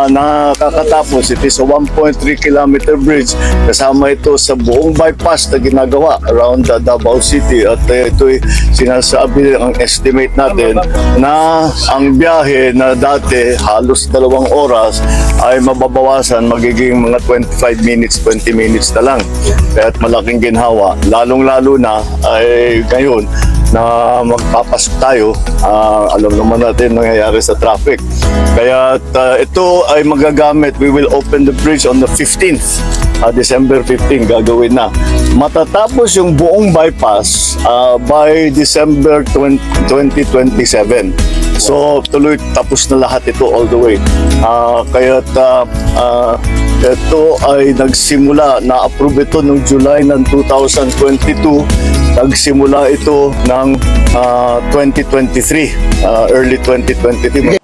nakakatapos. It is a 1.3 kilometer bridge. Kasama ito sa buong bypass na ginagawa around Davao City. At ito'y sinasabi, ang estimate natin na ang biyahe na dati halos 2 oras ay mababawasan, magiging mga 25 minutes, 20 minutes na lang. Kaya't malaking ginhawa. Lalong-lalo na ay ngayon na magpapasok tayo, alam naman natin nangyayari sa traffic. Kaya ito ay magagamit. We will open the bridge on the 15th. December 15 gagawin na. Matatapos yung buong bypass by December 2027. So tuloy tapos na lahat ito all the way. Kaya ito ay nagsimula, na-approve ito noong July ng 2022. Nagsimula ito ng 2023, early 2023.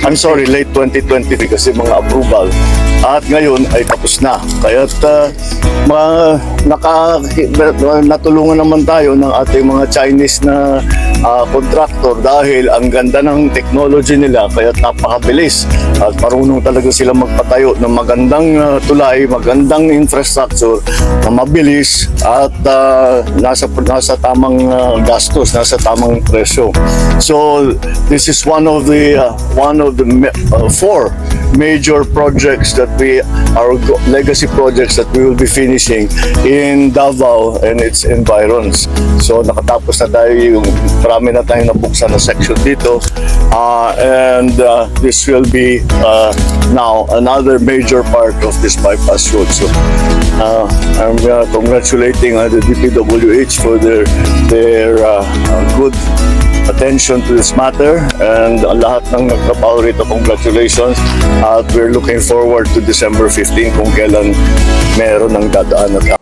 I'm sorry, late 2023 kasi mga approval. At ngayon ay tapos na. Kaya natulungan naman tayo ng ating mga Chinese na contractor dahil ang ganda ng technology nila, kaya napakabilis at marunong talaga sila magpatayo ng magandang tulay, magandang infrastructure na mabilis at nasa tamang gastos, nasa tamang presyo. So this is one of the 4 major projects that our legacy projects that we will be finishing in Davao and its environs. So nakatapos na tayo, yung marami na tayong nabuksan na section dito, and this will be now another major part of this bypass road. So I'm congratulating the DPWH for their good attention to this matter, and lahat ng nagtrabaho rito, congratulations, at we're looking forward to December 15 kung kailan meron ng dadaan at